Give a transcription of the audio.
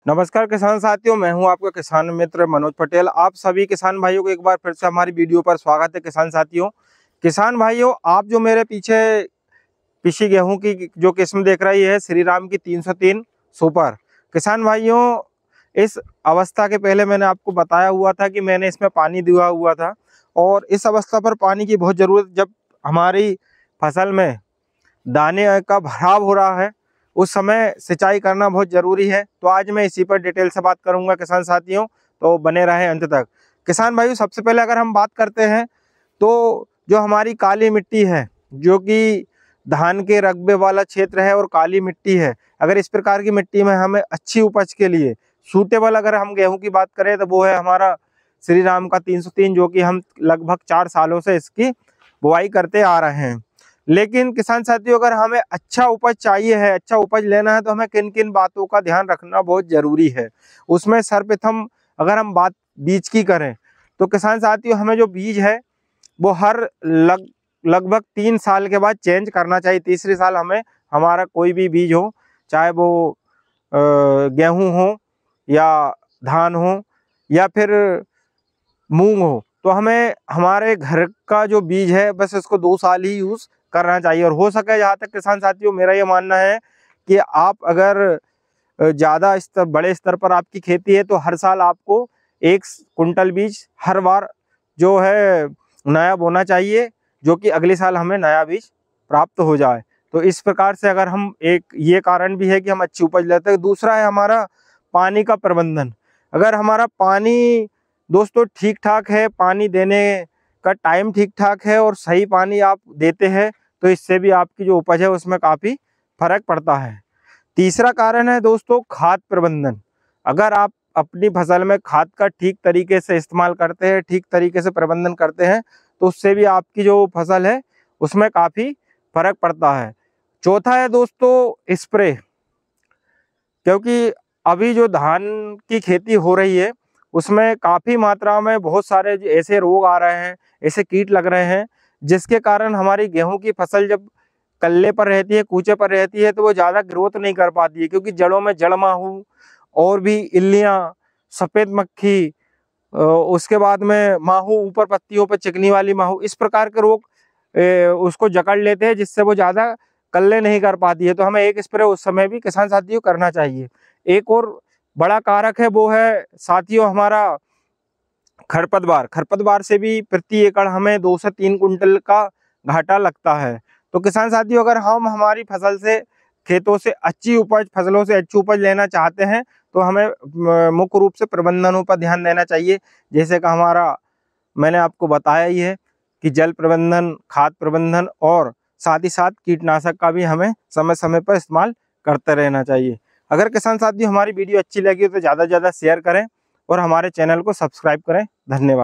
नमस्कार किसान साथियों, मैं हूं आपका किसान मित्र मनोज पटेल। आप सभी किसान भाइयों को एक बार फिर से हमारी वीडियो पर स्वागत है। किसान भाइयों, आप जो मेरे पीछे पिछी गेहूं की जो किस्म देख रही है श्रीराम की 303 सुपर। किसान भाइयों, इस अवस्था के पहले मैंने आपको बताया हुआ था कि मैंने इसमें पानी दिया हुआ था और इस अवस्था पर पानी की बहुत ज़रूरत, जब हमारी फसल में दाने का भराव हो रहा है उस समय सिंचाई करना बहुत ज़रूरी है। तो आज मैं इसी पर डिटेल से बात करूंगा किसान साथियों, तो बने रहें अंत तक। किसान भाइयों, सबसे पहले अगर हम बात करते हैं तो जो हमारी काली मिट्टी है, जो कि धान के रकबे वाला क्षेत्र है और काली मिट्टी है, अगर इस प्रकार की मिट्टी में हमें अच्छी उपज के लिए सूटेबल अगर हम गेहूं की बात करें तो वो है हमारा श्रीराम का 303, जो कि हम लगभग 4 सालों से इसकी बुआई करते आ रहे हैं। लेकिन किसान साथियों, अगर हमें अच्छा उपज चाहिए है, अच्छा उपज लेना है, तो हमें किन किन बातों का ध्यान रखना बहुत ज़रूरी है। उसमें सर्वप्रथम अगर हम बात बीज की करें तो किसान साथियों, हमें जो बीज है वो हर लगभग 3 साल के बाद चेंज करना चाहिए। तीसरे साल हमें हमारा कोई भी बीज हो, चाहे वो गेहूँ हो या धान हो या फिर मूंग हो, तो हमें हमारे घर का जो बीज है बस इसको 2 साल ही यूज़ करना चाहिए। और हो सके, जहाँ तक किसान साथियों मेरा ये मानना है कि आप अगर ज़्यादा स्तर बड़े स्तर पर आपकी खेती है तो हर साल आपको 1 कुंटल बीज हर बार जो है नया बोना चाहिए, जो कि अगले साल हमें नया बीज प्राप्त हो जाए। तो इस प्रकार से अगर हम, एक ये कारण भी है कि हम अच्छी उपज लेते हैं। दूसरा है हमारा पानी का प्रबंधन। अगर हमारा पानी दोस्तों ठीक ठाक है, पानी देने का टाइम ठीक ठाक है और सही पानी आप देते हैं, तो इससे भी आपकी जो उपज है उसमें काफ़ी फर्क पड़ता है। तीसरा कारण है दोस्तों खाद प्रबंधन। अगर आप अपनी फसल में खाद का ठीक तरीके से इस्तेमाल करते हैं, ठीक तरीके से प्रबंधन करते हैं, तो उससे भी आपकी जो फसल है उसमें काफ़ी फर्क पड़ता है। चौथा है दोस्तों स्प्रे, क्योंकि अभी जो धान की खेती हो रही है उसमें काफ़ी मात्रा में बहुत सारे ऐसे रोग आ रहे हैं, ऐसे कीट लग रहे हैं, जिसके कारण हमारी गेहूं की फसल जब कल्ले पर रहती है, कूचे पर रहती है, तो वो ज़्यादा ग्रोथ नहीं कर पाती है, क्योंकि जड़ों में जड़ माहू और भी इल्लियाँ, सफ़ेद मक्खी, उसके बाद में माहू, ऊपर पत्तियों पर चिकनी वाली माहू, इस प्रकार के रोग उसको जकड़ लेते हैं, जिससे वो ज़्यादा कल्ले नहीं कर पाती है। तो हमें एक स्प्रे उस समय भी किसान साथियों करना चाहिए। एक और बड़ा कारक है, वो है साथियों हमारा खरपतवार। खरपतवार से भी प्रति एकड़ हमें 2 से 3 कुंटल का घाटा लगता है। तो किसान साथियों, अगर हम हमारी फसल से, खेतों से अच्छी उपज, फसलों से अच्छी उपज लेना चाहते हैं तो हमें मुख्य रूप से प्रबंधनों पर ध्यान देना चाहिए। जैसे कि हमारा, मैंने आपको बताया ही है कि जल प्रबंधन, खाद प्रबंधन और साथ ही साथ कीटनाशक का भी हमें समय समय पर इस्तेमाल करते रहना चाहिए। अगर किसान साथियों हमारी वीडियो अच्छी लगी तो ज़्यादा से ज़्यादा शेयर करें और हमारे चैनल को सब्सक्राइब करें। धन्यवाद।